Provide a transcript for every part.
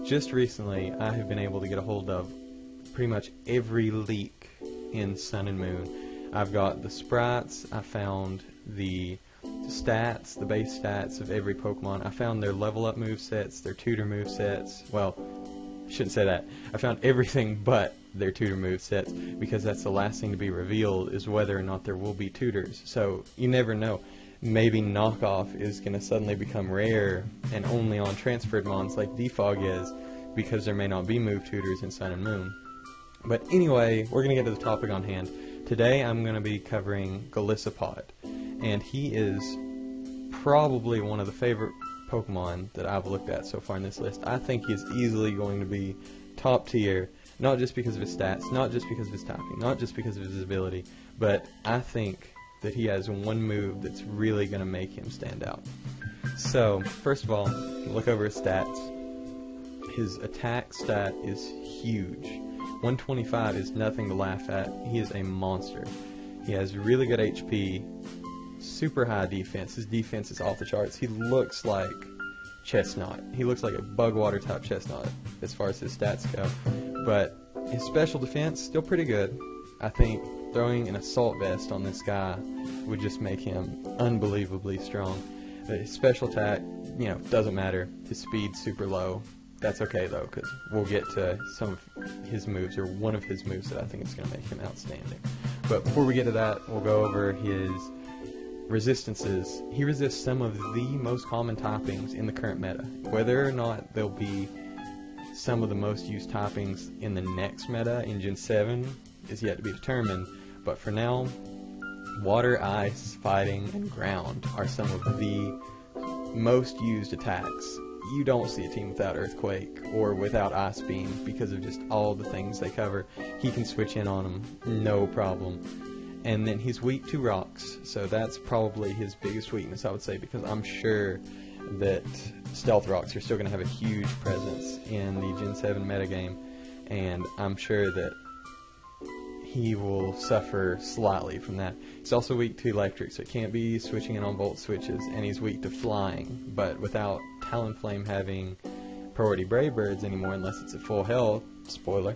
Just recently, I have been able to get a hold of pretty much every leak in Sun and Moon. I've got the sprites, I found the stats, the base stats of every Pokemon. I found their level up movesets, their tutor movesets. Well, I shouldn't say that. I found everything but their tutor movesets, because that's the last thing to be revealed, is whether or not there will be tutors. So you never know. Maybe knockoff is going to suddenly become rare and only on transferred mons like Defog is, because there may not be move tutors in Sun and Moon. But anyway, we're going to get to the topic on hand. Today I'm going to be covering Golisopod, and he is probably one of the favorite Pokemon that I've looked at so far in this list. I think he's easily going to be top tier, not just because of his stats, not just because of his typing, not just because of his ability, but I think that he has one move that's really going to make him stand out. So, first of all, look over his stats. His attack stat is huge. 125 is nothing to laugh at. He is a monster. He has really good HP, super high defense. His defense is off the charts. He looks like Chestnut. He looks like a Bugwater type Chestnut as far as his stats go. But his special defense, still pretty good. I think throwing an assault vest on this guy would just make him unbelievably strong. His special attack, doesn't matter. His speed's super low. That's okay though, because we'll get to some of his moves, or one of his moves that I think is going to make him outstanding. But before we get to that, we'll go over his resistances. He resists some of the most common typings in the current meta. Whether or not there'll be some of the most used typings in the next meta, in Gen 7, is yet to be determined. But for now, water, ice, fighting, and ground are some of the most used attacks. You don't see a team without Earthquake or without Ice Beam because of just all the things they cover. He can switch in on them, no problem. And then he's weak to rocks, so that's probably his biggest weakness, I would say, because I'm sure that Stealth Rocks are still going to have a huge presence in the Gen 7 metagame, and I'm sure that he will suffer slightly from that. He's also weak to electric, so he can't be switching in on volt switches, and he's weak to flying, but without Talonflame having priority Brave Birds anymore, unless it's at full health, spoiler,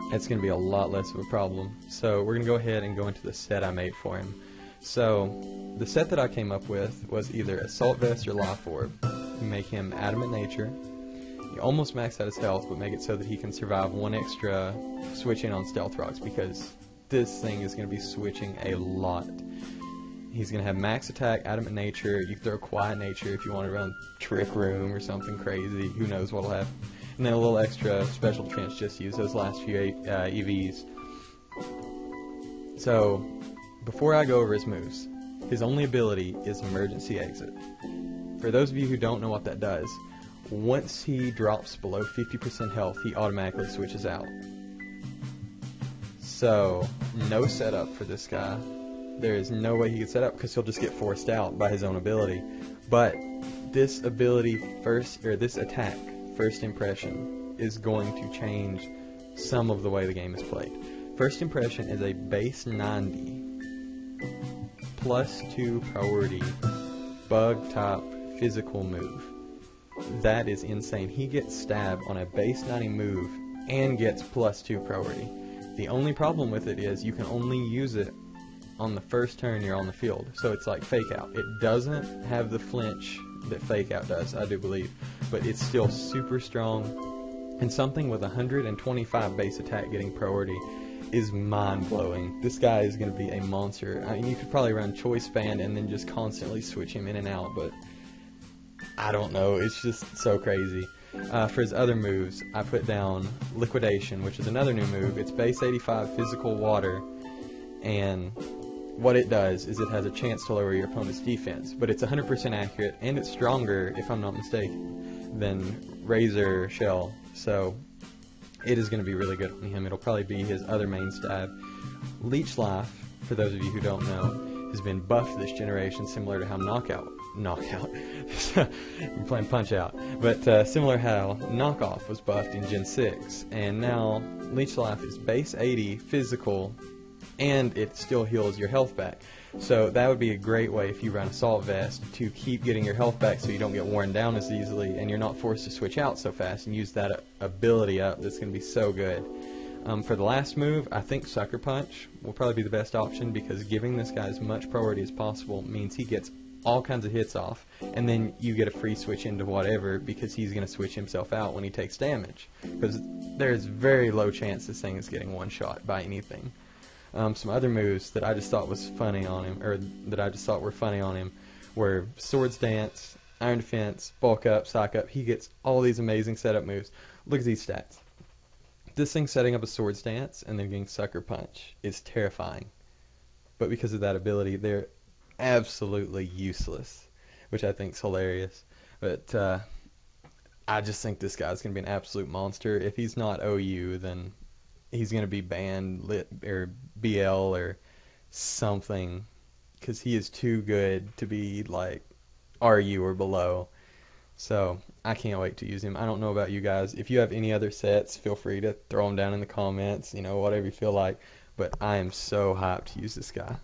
it's going to be a lot less of a problem. So we're going to go ahead and go into the set I made for him. So the set that I came up with was either Assault Vest or Life Orb. You make him Adamant Nature. You almost max out his health, but make it so that he can survive one extra switch in on Stealth Rocks, because this thing is going to be switching a lot. He's going to have max attack, Adamant Nature. You can throw Quiet Nature if you want to run Trick Room or something crazy. Who knows what will happen. And then a little extra special defense just to use those last few EVs. So, before I go over his moves, his only ability is Emergency Exit. For those of you who don't know what that does, once he drops below 50% health, he automatically switches out. So, no setup for this guy. There is no way he can set up, because he'll just get forced out by his own ability. But this ability this attack, First Impression, is going to change some of the way the game is played. First Impression is a base 90 plus 2 priority bug type physical move. That is insane. He gets stabbed on a base 90 move and gets plus 2 priority. The only problem with it is you can only use it on the first turn you're on the field. So it's like Fake Out. It doesn't have the flinch that Fake Out does, I do believe, but it's still super strong. And something with 125 base attack getting priority is mind-blowing. This guy is going to be a monster. I mean, you could probably run Choice Band and then just constantly switch him in and out, but I don't know, it's just so crazy. For his other moves, I put down Liquidation, which is another new move. It's base 85 physical water, and what it does is it has a chance to lower your opponent's defense, but it's 100% accurate, and it's stronger, if I'm not mistaken, than Razor Shell, so it is going to be really good on him. It'll probably be his other main stab. Leech Life, for those of you who don't know, has been buffed this generation, similar to how Knockout, you're playing Punch Out, but similar how Knockoff was buffed in Gen 6, and now Leech Life is base 80 physical and it still heals your health back. So that would be a great way if you run Assault Vest to keep getting your health back so you don't get worn down as easily and you're not forced to switch out so fast and use that ability up. That's going to be so good. For the last move, I think Sucker Punch will probably be the best option because giving this guy as much priority as possible means he gets all kinds of hits off, and then you get a free switch into whatever because he's going to switch himself out when he takes damage. Because there's very low chance this thing is getting one shot by anything. Some other moves that I just thought was funny on him, or that I just thought were funny on him, were Sword Stance, Iron Defense, Bulk Up, Psych Up. He gets all these amazing setup moves. Look at these stats. This thing setting up a Sword Stance and then getting Sucker Punch is terrifying. But because of that ability, they're absolutely useless, which I think is hilarious. But I just think this guy's going to be an absolute monster. If he's not OU, then he's going to be banned or BL or something, because he is too good to be like RU or below. So I can't wait to use him. I don't know about you guys. If you have any other sets, feel free to throw them down in the comments, whatever you feel like. But I am so hyped to use this guy.